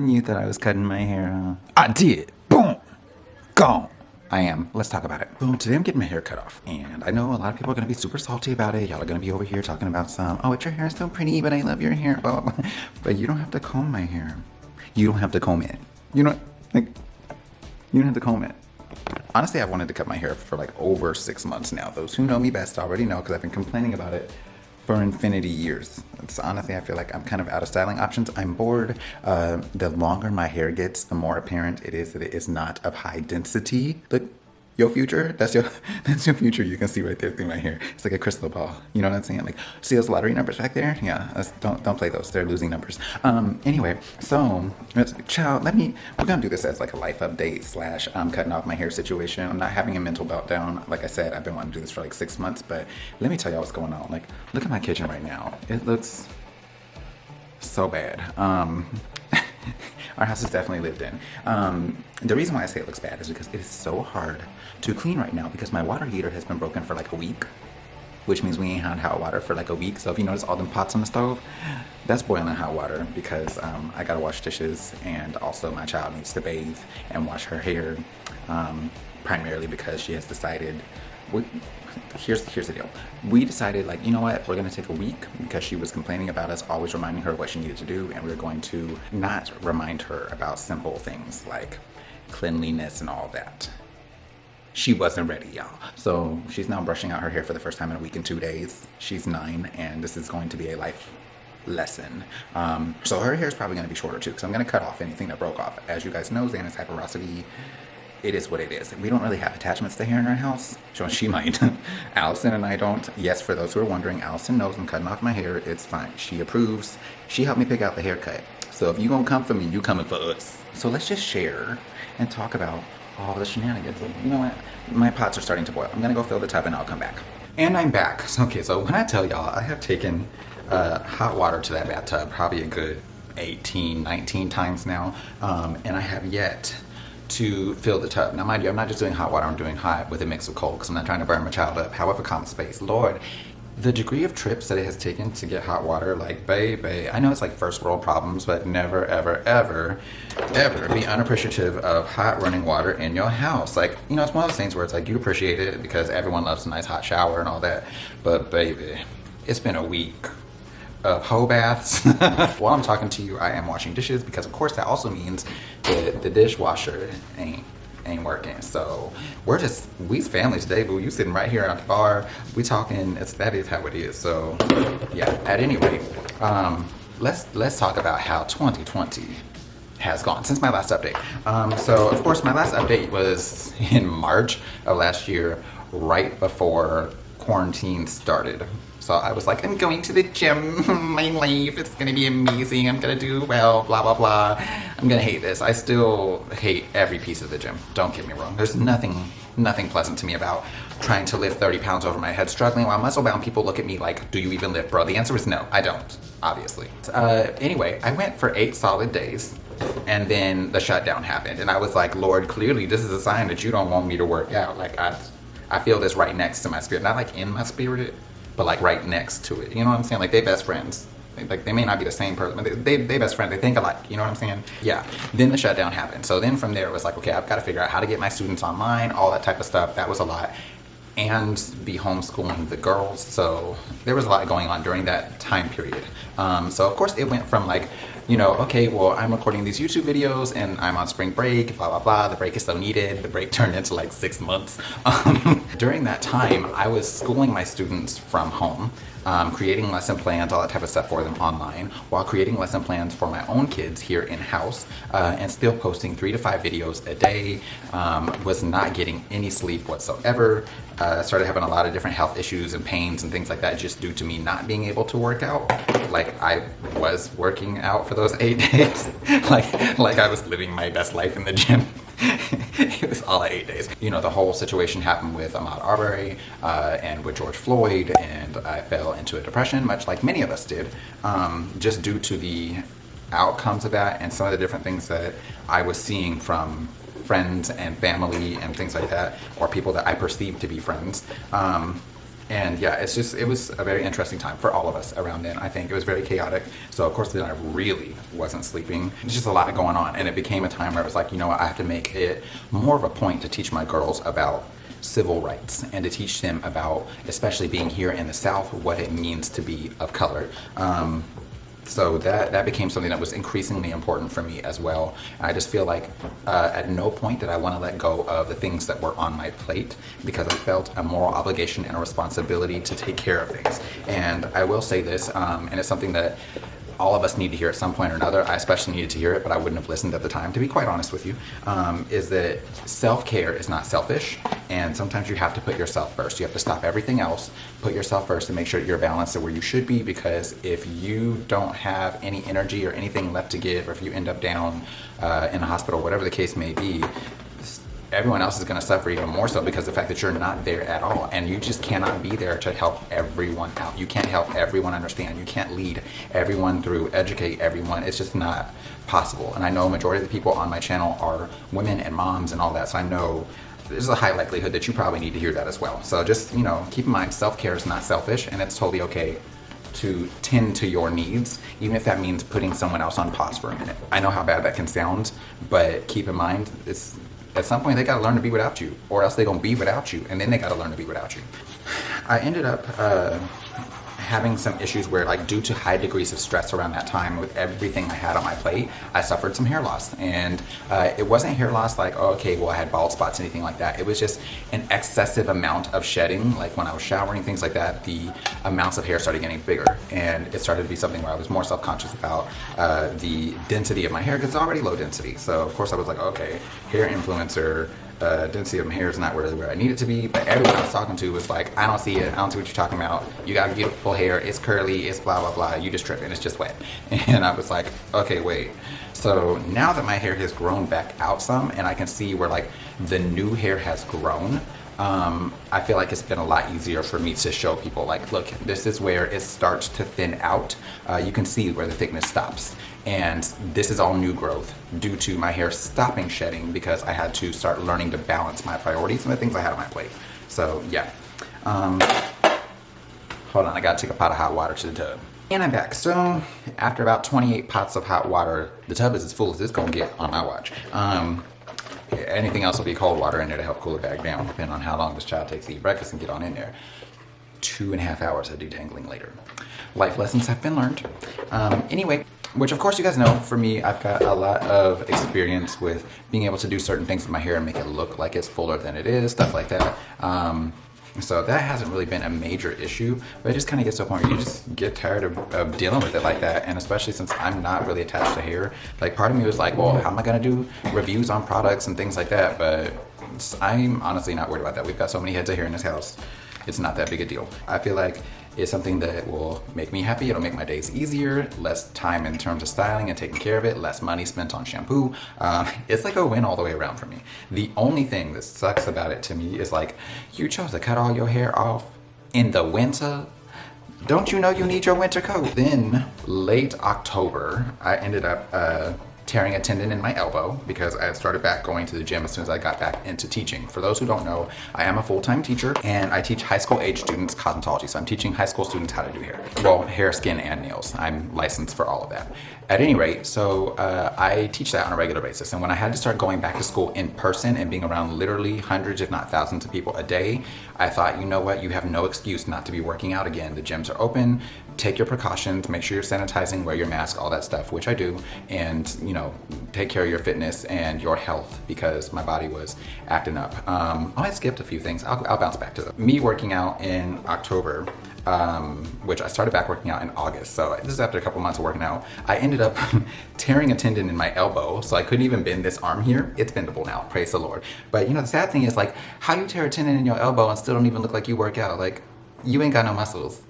You thought I was cutting my hair, huh? I did. Boom. Gone. I am. Let's talk about it. So today I'm getting my hair cut off. And I know a lot of people are going to be super salty about it. Y'all are going to be over here talking about oh, it's your hair so pretty, but I love your hair. Blah, blah, blah. But you don't have to comb my hair. You don't have to comb it. You don't have to comb it. Honestly, I've wanted to cut my hair for like over 6 months now. Those who know me best already know because I've been complaining about it for infinity years. It's honestly, I feel like I'm kind of out of styling options. I'm bored. The longer my hair gets, the more apparent it is that it is not of high density. Look, your future, that's your future. You can see right there through my hair. It's like a crystal ball. You know what I'm saying? Like, see those lottery numbers back there? Yeah, don't play those. They're losing numbers. Anyway, so, child, we're gonna do this as like a life update / I'm cutting off my hair situation. I'm not having a mental meltdown. Like I said, I've been wanting to do this for like 6 months, but let me tell y'all what's going on. Like, look at my kitchen right now. It looks so bad. Our house is definitely lived in. The reason why I say it looks bad is because it is so hard to clean right now because my water heater has been broken for like a week, which means we ain't had hot water for like a week. So if you notice all them pots on the stove, that's boiling hot water because I gotta wash dishes, and also my child needs to bathe and wash her hair, primarily because she has decided, here's the deal. We decided, like, you know what, we're gonna take a week because she was complaining about us always reminding her what she needed to do, and we were going to not remind her about simple things like cleanliness and all that. She wasn't ready, y'all. So she's now brushing out her hair for the first time in a week and 2 days. She's 9, and this is going to be a life lesson. So her hair is probably going to be shorter too, because I'm going to cut off anything that broke off. As you guys know, Xana's hyperosity, it is what it is. We don't really have attachments to hair in our house. So she might. Allison and I don't. Yes, for those who are wondering, Allison knows I'm cutting off my hair. It's fine. She approves. She helped me pick out the haircut. So if you gonna come for me, you coming for us. So let's just share and talk about all the shenanigans. You know what? My pots are starting to boil. I'm gonna go fill the tub and I'll come back. And I'm back. Okay, so when I tell y'all, I have taken hot water to that bathtub probably a good 18, 19 times now. And I have yet to fill the tub. Now, mind you, I'm not just doing hot water, I'm doing hot with a mix of cold because I'm not trying to burn my child up. However, common space. Lord, the degree of trips that it has taken to get hot water, like, baby, I know it's like first world problems, but never, ever, ever, ever be unappreciative of hot running water in your house. Like, you know, it's one of those things where it's like you appreciate it because everyone loves a nice hot shower and all that. But baby, it's been a week of hoe baths. While I'm talking to you, I am washing dishes because of course that also means that the dishwasher ain't working. So we's family today, boo. You sitting right here at the bar. We talking, that is how it is. So yeah, at any rate, let's talk about how 2020 has gone since my last update. So of course my last update was in March of last year, right before quarantine started. So I was like, I'm going to the gym, my life, it's gonna be amazing, I'm gonna do well, blah, blah, blah. I'm gonna hate this. I still hate every piece of the gym, don't get me wrong. There's nothing pleasant to me about trying to lift 30 pounds over my head, struggling while muscle-bound people look at me like, do you even lift, bro? The answer is no, I don't, obviously. Anyway, I went for 8 solid days, and then the shutdown happened, and I was like, Lord, clearly this is a sign that you don't want me to work out. Like, I feel this right next to my spirit, not like in my spirit, but like right next to it. You know what I'm saying? Like, they best friends. Like, they may not be the same person, but they best friends. They think alike. You know what I'm saying? Yeah. Then the shutdown happened. So then from there it was like, okay, I've got to figure out how to get my students online, all that type of stuff. That was a lot. And be homeschooling the girls. So there was a lot going on during that time period. So of course it went from like, you know, okay, well, I'm recording these YouTube videos and I'm on spring break, blah, blah, blah. The break is so needed. The break turned into like 6 months. During that time, I was schooling my students from home, creating lesson plans, all that type of stuff for them online, while creating lesson plans for my own kids here in-house, and still posting 3 to 5 videos a day. Was not getting any sleep whatsoever. Started having a lot of different health issues and pains and things like that just due to me not being able to work out. Like, I was working out for those 8 days. like I was living my best life in the gym. It was all 8 days. You know, the whole situation happened with Ahmaud Arbery and with George Floyd, and I fell into a depression, much like many of us did, just due to the outcomes of that and some of the different things that I was seeing from friends and family and things like that, or people that I perceived to be friends. And yeah, it was a very interesting time for all of us around then. I think it was very chaotic. So of course then I really wasn't sleeping. There's just a lot going on. And it became a time where it was like, you know what, I have to make it more of a point to teach my girls about civil rights and to teach them about, especially being here in the South, what it means to be of color. So that became something that was increasingly important for me as well. I just feel like at no point did I want to let go of the things that were on my plate, because I felt a moral obligation and a responsibility to take care of things. And I will say this, and it's something that all of us need to hear at some point or another. I especially needed to hear it, but I wouldn't have listened at the time, to be quite honest with you, is that self-care is not selfish, and sometimes you have to put yourself first. You have to stop everything else, put yourself first, and make sure that you're balanced to where you should be, because if you don't have any energy or anything left to give, or if you end up down in a hospital, whatever the case may be, everyone else is going to suffer even more so, because the fact that you're not there at all, and you just cannot be there to help everyone out. You can't help everyone understand. You can't lead everyone through, educate everyone. It's just not possible. And I know a majority of the people on my channel are women and moms and all that, so I know there's a high likelihood that you probably need to hear that as well. So just, you know, keep in mind, self-care is not selfish, and it's totally okay to tend to your needs, even if that means putting someone else on pause for a minute. I know how bad that can sound, but keep in mind, it's at some point they gotta learn to be without you, or else they gonna be without you, and then they gotta learn to be without you. I ended up having some issues where, like, due to high degrees of stress around that time with everything I had on my plate, I suffered some hair loss. And it wasn't hair loss like, oh, okay, well, I had bald spots, anything like that. It was just an excessive amount of shedding. Like when I was showering, things like that, the amounts of hair started getting bigger. And it started to be something where I was more self-conscious about the density of my hair, because it's already low density. So of course I was like, okay, hair influencer, density of my hair is not really where I need it to be, but everyone I was talking to was like, I don't see it, I don't see what you're talking about, you got beautiful hair, it's curly, it's blah blah blah, you just tripping, it's just wet. And I was like, okay, wait. So now that my hair has grown back out some, and I can see where like the new hair has grown, I feel like it's been a lot easier for me to show people, like, look, this is where it starts to thin out. You can see where the thickness stops. And this is all new growth due to my hair stopping shedding, because I had to start learning to balance my priorities and the things I had on my plate. So yeah. Hold on, I gotta take a pot of hot water to the tub. And I'm back. So after about 28 pots of hot water, the tub is as full as it's gonna get on my watch. Anything else will be cold water in there to help cool it back down, depending on how long this child takes to eat breakfast and get on in there. 2.5 hours of detangling later. Life lessons have been learned. Anyway, which of course you guys know, for me, I've got a lot of experience with being able to do certain things with my hair and make it look like it's fuller than it is, stuff like that. So that hasn't really been a major issue, but it just kind of gets to a point where you just get tired of dealing with it like that. And especially since I'm not really attached to hair, like part of me was like, well, how am I gonna do reviews on products and things like that? But I'm honestly not worried about that. We've got so many heads of hair in this house. It's not that big a deal. I feel like it's something that will make me happy. It'll make my days easier, less time in terms of styling and taking care of it, less money spent on shampoo. It's like a win all the way around for me. The only thing that sucks about it to me is like, you chose to cut all your hair off in the winter. Don't you know you need your winter coat? Then late October, I ended up tearing a tendon in my elbow, because I had started back going to the gym as soon as I got back into teaching. For those who don't know, I am a full-time teacher, and I teach high school age students cosmetology. So I'm teaching high school students how to do hair. Well, hair, skin, and nails. I'm licensed for all of that. At any rate, so I teach that on a regular basis. And when I had to start going back to school in person and being around literally hundreds, if not thousands of people a day, I thought, you know what, you have no excuse not to be working out again. The gyms are open. Take your precautions, make sure you're sanitizing, wear your mask, all that stuff, which I do, and you know, take care of your fitness and your health, because my body was acting up. I skipped a few things. I'll bounce back to them. Me working out in October, which I started back working out in August, so this is after a couple months of working out. I ended up tearing a tendon in my elbow, so I couldn't even bend this arm here. It's bendable now, praise the Lord. But you know, the sad thing is, like, how you tear a tendon in your elbow and still don't even look like you work out? Like, you ain't got no muscles.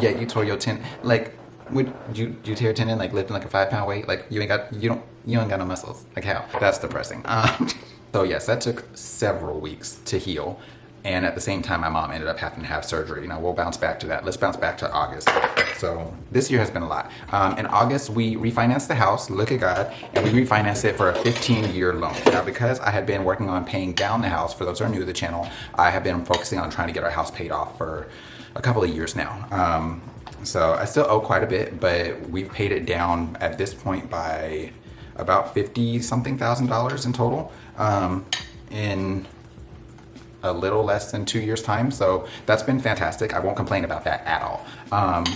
Yeah, you tore your tendon. Like, would you tear a tendon like lifting like a 5-pound weight? Like, you ain't got no muscles. Like, how? That's depressing. So yes, that took several weeks to heal. And at the same time, my mom ended up having to have surgery. Now we'll bounce back to that. Let's bounce back to August. So this year has been a lot. In August, we refinanced the house, look at God, and we refinanced it for a 15-year loan. Now, because I had been working on paying down the house, for those who are new to the channel, I have been focusing on trying to get our house paid off for a couple of years now. So I still owe quite a bit, but we've paid it down at this point by about $50-something thousand in total in a little less than 2 years time. So that's been fantastic. I won't complain about that at all.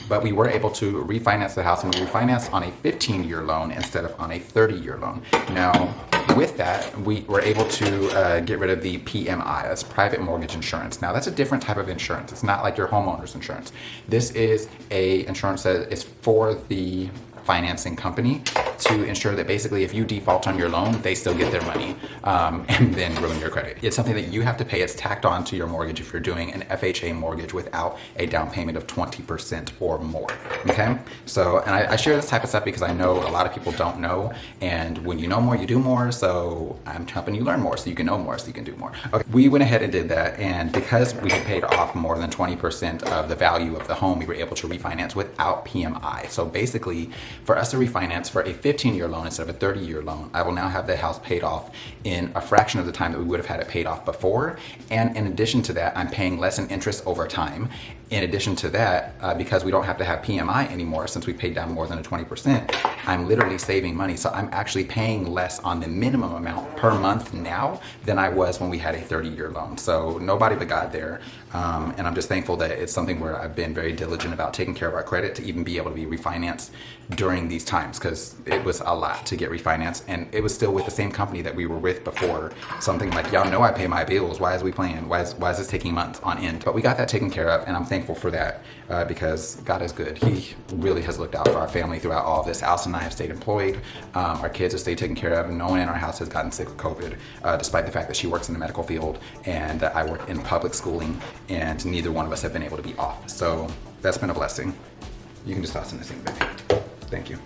But we were able to refinance the house, and we refinanced on a 15-year loan instead of on a 30-year loan. Now, with that, we were able to get rid of the PMI, that's private mortgage insurance. Now, that's a different type of insurance. It's not like your homeowner's insurance. This is a insurance that is for the financing company to ensure that basically if you default on your loan, they still get their money and then ruin your credit. It's something that you have to pay. It's tacked on to your mortgage if you're doing an FHA mortgage without a down payment of 20% or more, okay? So, and I share this type of stuff because I know a lot of people don't know, and when you know more, you do more, so I'm helping you learn more so you can know more so you can do more. Okay, we went ahead and did that, and because we had paid off more than 20% of the value of the home, we were able to refinance without PMI. So basically, for us to refinance for a 15-year loan instead of a 30-year loan, I will now have the house paid off in a fraction of the time that we would have had it paid off before. And in addition to that, I'm paying less in interest over time. In addition to that, because we don't have to have PMI anymore since we paid down more than a 20%, I'm literally saving money. So I'm actually paying less on the minimum amount per month now than I was when we had a 30-year loan. So nobody but God there. And I'm just thankful that it's something where I've been very diligent about taking care of our credit to even be able to be refinanced during these times, because it was a lot to get refinanced, and it was still with the same company that we were with before. Something like, y'all know I pay my bills. Why is we playing? Why is this taking months on end? But we got that taken care of, and I'm thankful for that because God is good. He really has looked out for our family throughout all of this. Allison and I have stayed employed. Our kids have stayed taken care of, and no one in our house has gotten sick with COVID, despite the fact that she works in the medical field and I work in public schooling, and neither one of us have been able to be off. So that's been a blessing. You can just toss in the sink, baby. Thank you.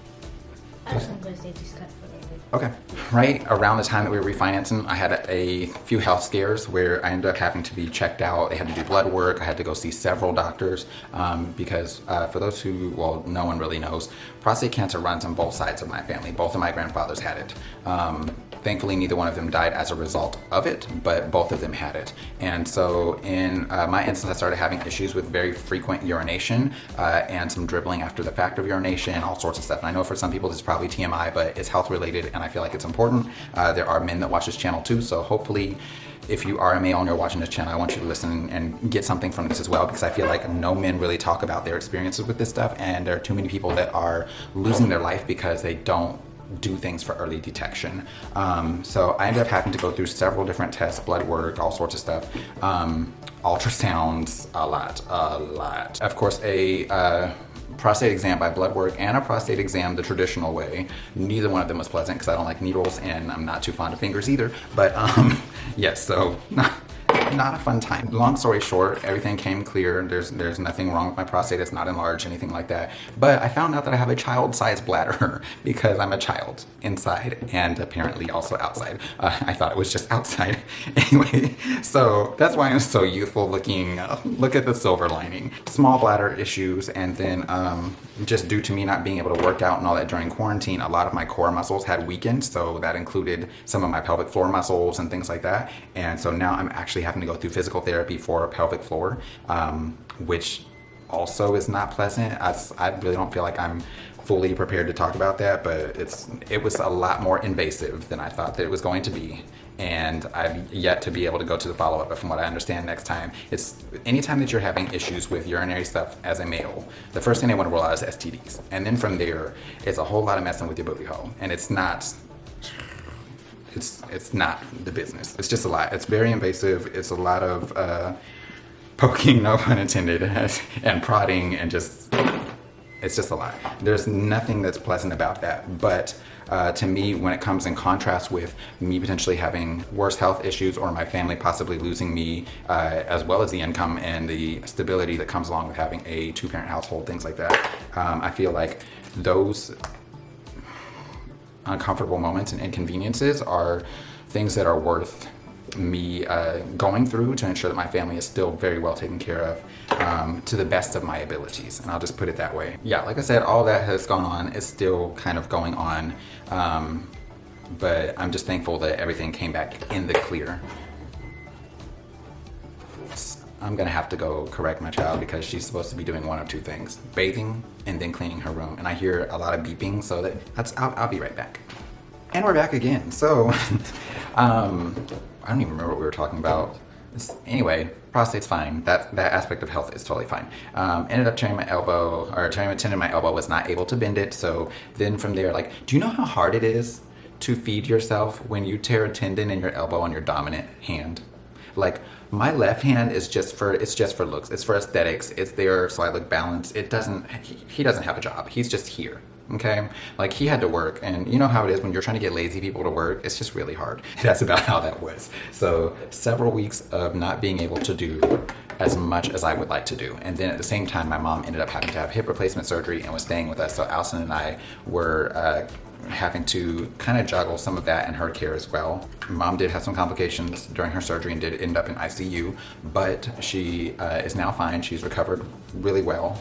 Actually, I'm going to stay just cut for a little bit. Okay. Right around the time that we were refinancing, I had a few health scares where I ended up having to be checked out. They had to do blood work. I had to go see several doctors because for those who, well, no one really knows, prostate cancer runs on both sides of my family. Both of my grandfathers had it. Thankfully, neither one of them died as a result of it, but both of them had it. And so in my instance, I started having issues with very frequent urination and some dribbling after the fact of urination, all sorts of stuff. And I know for some people this is probably TMI, but it's health related, and I feel like it's important. There are men that watch this channel too, so hopefully if you are a male and you're watching this channel, I want you to listen and get something from this as well, because I feel like no men really talk about their experiences with this stuff, and there are too many people that are losing their life because they don't do things for early detection. So I ended up having to go through several different tests, blood work, all sorts of stuff, ultrasounds, a lot. Of course, a prostate exam by blood work and a prostate exam the traditional way. Neither one of them was pleasant because I don't like needles and I'm not too fond of fingers either. But yes, so not a fun time. Long story short, everything came clear. There's nothing wrong with my prostate. It's not enlarged, anything like that. But I found out that I have a child-sized bladder because I'm a child inside and apparently also outside. I thought it was just outside. Anyway, so that's why I'm so youthful looking. Look at the silver lining. Small bladder issues, and then just due to me not being able to work out and all that during quarantine, a lot of my core muscles had weakened. So that included some of my pelvic floor muscles and things like that. And so now I'm actually having to go through physical therapy for pelvic floor, which also is not pleasant. I really don't feel like I'm fully prepared to talk about that, but it was a lot more invasive than I thought that it was going to be. And I've yet to be able to go to the follow-up, but from what I understand next time, it's anytime that you're having issues with urinary stuff as a male, the first thing they want to rule out is STDs. And then from there, it's a whole lot of messing with your booty hole. And it's not the business. It's just a lot. It's very invasive. It's a lot of poking, no pun intended, and prodding, and it's just a lot. There's nothing that's pleasant about that. But to me, when it comes in contrast with me potentially having worse health issues or my family possibly losing me, as well as the income and the stability that comes along with having a two-parent household, things like that, I feel like those uncomfortable moments and inconveniences are things that are worth me going through to ensure that my family is still very well taken care of to the best of my abilities. And I'll just put it that way. Yeah, like I said, all that has gone on is still kind of going on. But I'm just thankful that everything came back in the clear. I'm gonna have to go correct my child because she's supposed to be doing one of two things: bathing and then cleaning her room. And I hear a lot of beeping, so I'll be right back. And we're back again. So, I don't even remember what we were talking about. Anyway, prostate's fine. That aspect of health is totally fine. Ended up tearing my elbow, or tearing my tendon in my elbow, was not able to bend it. So then from there, like, do you know how hard it is to feed yourself when you tear a tendon in your elbow on your dominant hand? Like, my left hand is just for looks. It's for aesthetics. It's there so I look balanced. He doesn't have a job. He's just here. Okay? Like, he had to work, and you know how it is when you're trying to get lazy people to work. It's just really hard. That's about how that was. So several weeks of not being able to do as much as I would like to do. And then at the same time, my mom ended up having to have hip replacement surgery and was staying with us. So Allison and I were having to kind of juggle some of that in her care as well. Mom did have some complications during her surgery and did end up in ICU, but she is now fine. She's recovered really well.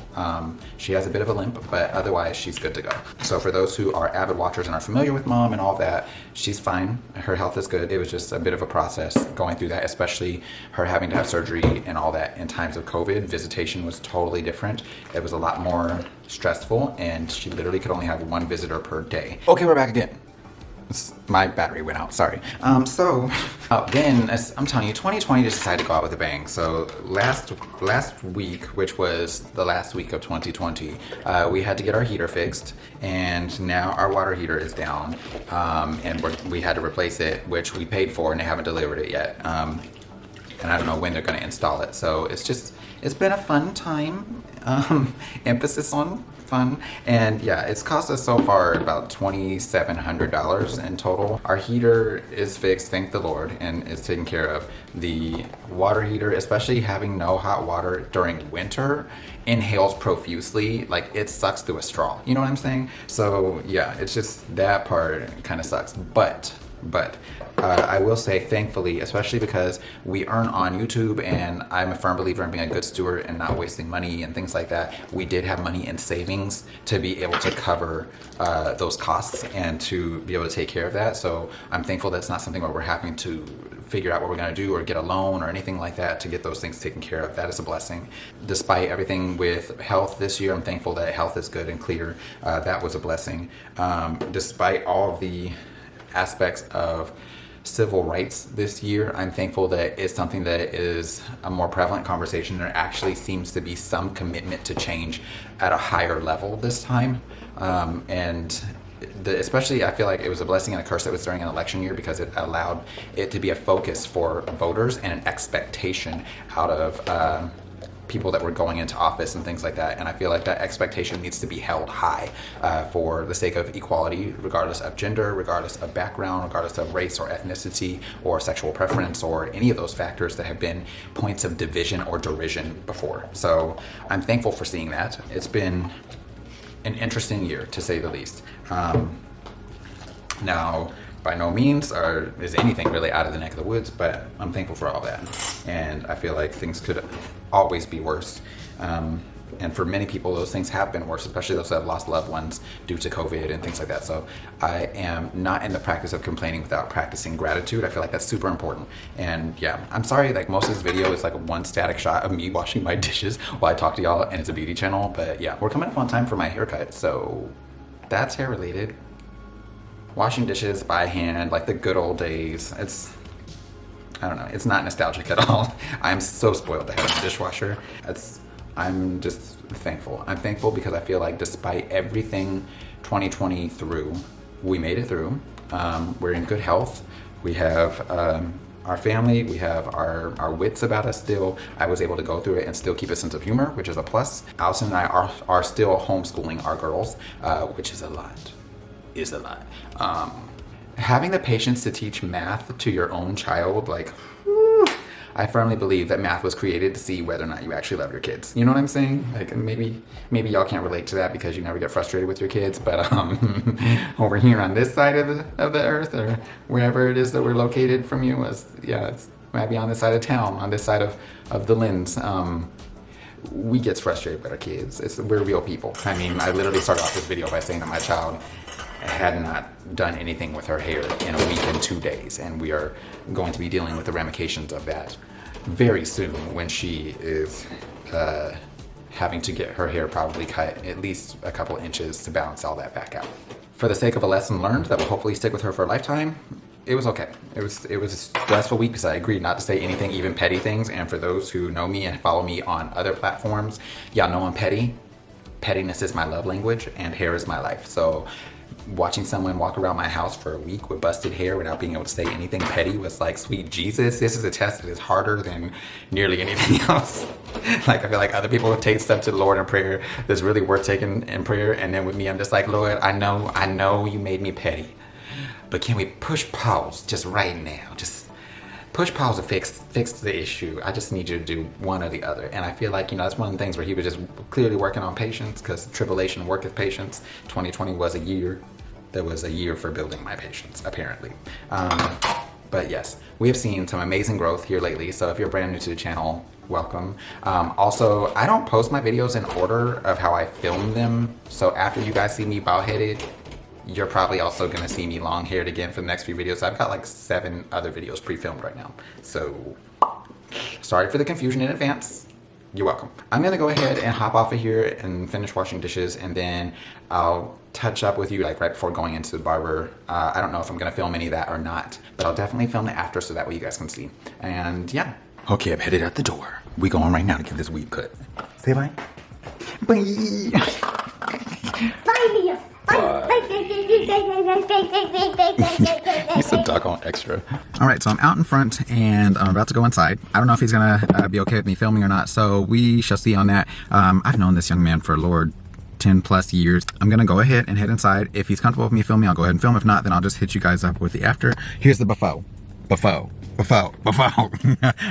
She has a bit of a limp, but otherwise she's good to go. So for those who are avid watchers and are familiar with Mom and all that, she's fine. Her health is good. It was just a bit of a process going through that, especially her having to have surgery and all that in times of COVID. Visitation was totally different. It was a lot more stressful, and she literally could only have one visitor per day. Okay, we're back again. My battery went out, sorry. Then, as I'm telling you, 2020 just decided to go out with a bang. So last week, which was the last week of 2020, we had to get our heater fixed, and now our water heater is down, and we had to replace it, which we paid for, and they haven't delivered it yet. And I don't know when they're going to install it. So it's been a fun time. Emphasis on fun. And yeah, it's cost us so far about $2,700 in total. Our heater is fixed, thank the Lord, and is taken care of. The water heater, especially having no hot water during winter, inhales profusely. Like, it sucks through a straw. You know what I'm saying? So yeah, it's just that part kind of sucks. But I will say, thankfully, especially because we earn on YouTube, and I'm a firm believer in being a good steward and not wasting money and things like that, we did have money in savings to be able to cover those costs and to be able to take care of that. So I'm thankful that's not something where we're having to figure out what we're going to do or get a loan or anything like that to get those things taken care of. That is a blessing. Despite everything with health this year, I'm thankful that health is good and clear. That was a blessing. Despite all of the aspects of civil rights this year, I'm thankful that it's something that is a more prevalent conversation. There actually seems to be some commitment to change at a higher level this time. Especially, I feel like it was a blessing and a curse that was during an election year, because it allowed it to be a focus for voters and an expectation out of people that were going into office and things like that. And I feel like that expectation needs to be held high for the sake of equality, regardless of gender, regardless of background, regardless of race or ethnicity or sexual preference or any of those factors that have been points of division or derision before. So I'm thankful for seeing that. It's been an interesting year, to say the least. Now, by no means is anything really out of the neck of the woods, but I'm thankful for all that. And I feel like things could always be worse. And for many people, those things have been worse, especially those that have lost loved ones due to COVID and things like that. So I am not in the practice of complaining without practicing gratitude. I feel like that's super important. And yeah, I'm sorry, like, most of this video is like one static shot of me washing my dishes while I talk to y'all, and it's a beauty channel. But yeah, we're coming up on time for my haircut, so that's hair related. Washing dishes by hand, like the good old days. I don't know, it's not nostalgic at all. I'm so spoiled to have a dishwasher. I'm just thankful. I'm thankful because I feel like despite everything 2020 through, we made it through. We're in good health. We have our family, we have our wits about us still. I was able to go through it and still keep a sense of humor, which is a plus. Allison and I are still homeschooling our girls, which is a lot. Having the patience to teach math to your own child, like, I firmly believe that math was created to see whether or not you actually love your kids. You know what I'm saying? Like maybe y'all can't relate to that because you never get frustrated with your kids, but over here on this side of the earth, or wherever it is that we're located from you, it's maybe on this side of town, on this side of the lens. We get frustrated with our kids. We're real people. I mean, I literally started off this video by saying that my child had not done anything with her hair in a week and 2 days, and we are going to be dealing with the ramifications of that very soon when she is having to get her hair probably cut at least a couple inches to balance all that back out. For the sake of a lesson learned that will hopefully stick with her for a lifetime, it was okay. It was a stressful week because I agreed not to say anything, even petty things. And for those who know me and follow me on other platforms, y'all know I'm petty. Pettiness is my love language and hair is my life. So watching someone walk around my house for a week with busted hair without being able to say anything petty was like, sweet Jesus, this is a test that is harder than nearly anything else. Like, I feel like other people take stuff to the Lord in prayer that's really worth taking in prayer. And then with me, I'm just like, Lord, I know you made me petty. But can we push pause just right now? Just push pause to fix the issue. I just need you to do one or the other. And I feel like, that's one of the things where he was just clearly working on patience, because tribulation worketh patience. 2020 was a year. There was a year for building my patience, apparently. But yes, we have seen some amazing growth here lately. So if you're brand new to the channel, welcome. Also, I don't post my videos in order of how I film them. So after you guys see me bald-headed, you're probably also going to see me long-haired again for the next few videos. I've got like 7 other videos pre-filmed right now. So sorry for the confusion in advance. You're welcome. I'm going to go ahead and hop off of here and finish washing dishes, and then I'll touch up with you like right before going into the barber. I don't know if I'm going to film any of that or not, but I'll definitely film it after so that way you guys can see. And yeah. Okay, I'm headed out the door. We going right now to get this weave cut. Say bye. Bye. Bye, Leo. He's a doggone extra. All right, so I'm out in front and I'm about to go inside. I don't know if he's gonna be okay with me filming or not, so we shall see on that. I've known this young man for Lord 10 plus years. I'm gonna go ahead and head inside. If he's comfortable with me filming, I'll go ahead and film. If not, then I'll just hit you guys up with the after. Here's the before. All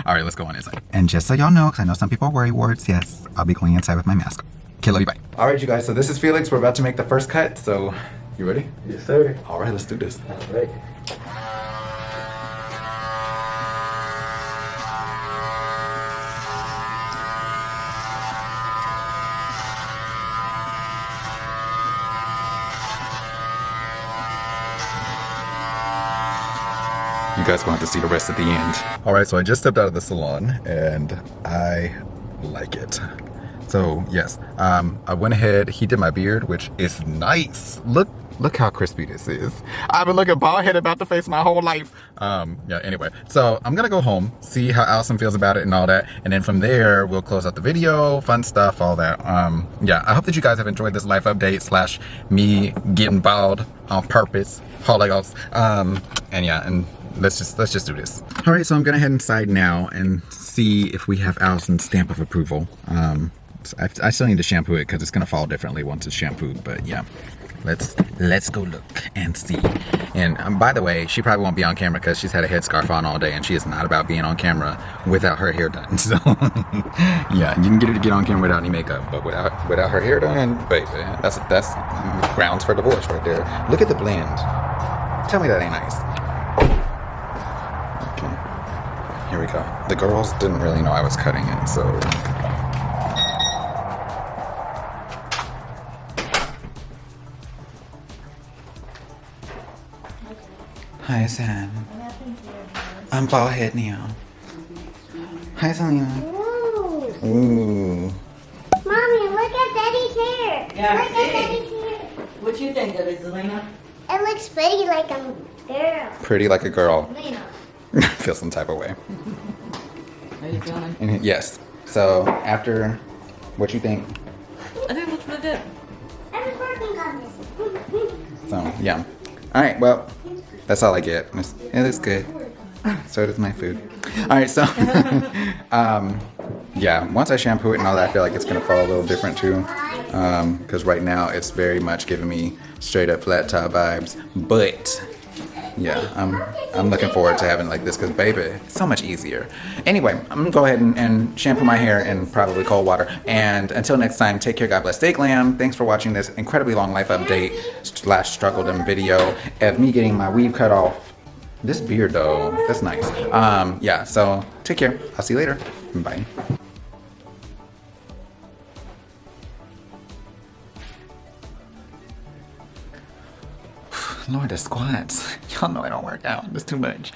right, let's go on inside. And just so y'all know, because I know some people are worry wards, yes, I'll be going inside with my mask. Okay, love you, bye. All right, you guys, so this is Felix. We're about to make the first cut, so you ready? Yes, sir. All right, let's do this. All right. You guys gonna have to see the rest at the end. All right, so I just stepped out of the salon and I like it. So yes, I went ahead, he did my beard, which is nice. Look how crispy this is. I've been looking bald-headed about the face my whole life. Yeah, anyway, so I'm gonna go home, see how Allison feels about it and all that, and then from there, we'll close out the video, fun stuff, all that. Yeah, I hope that you guys have enjoyed this life update slash me getting bald on purpose, Holigos. And yeah, and let's just do this. All right, so I'm gonna head inside now and see if we have Allison's stamp of approval. I still need to shampoo it because it's gonna fall differently once it's shampooed, but yeah. Let's go look and see. And by the way, she probably won't be on camera because she's had a headscarf on all day and she is not about being on camera without her hair done. So yeah, you can get her to get on camera without any makeup, but without her hair done, baby, that's grounds for divorce right there. Look at the blend. Tell me that ain't nice. Okay, here we go. The girls didn't really know I was cutting it, so. Hi, Sam. What happened to your house? I'm bald head now. Hi, Selena. Whoa. Ooh. Mommy, look at Daddy's hair. Yeah, Look at Daddy's hair. What you think of it, Zelina? It looks pretty like a girl. Pretty like a girl. Lena. Feel some type of way. How you feeling? And yes. So after, what you think? I think it looks really good. I was working on this. So yeah. All right. Well, that's all I get. It looks good. So does my food. All right. So yeah. Once I shampoo it and all that, I feel like it's gonna fall a little different too. Because right now it's very much giving me straight up flat top vibes. But Yeah, I'm looking forward to having like this because baby, it's so much easier. Anyway, I'm gonna go ahead and shampoo my hair in probably cold water. And until next time, take care, God bless, stay glam. Thanks for watching this incredibly long life update / struggled video of me getting my weave cut off. This beard though, that's nice. Yeah, so take care. I'll see you later. Bye. Lord, the squats. Y'all know I don't work out. It's too much.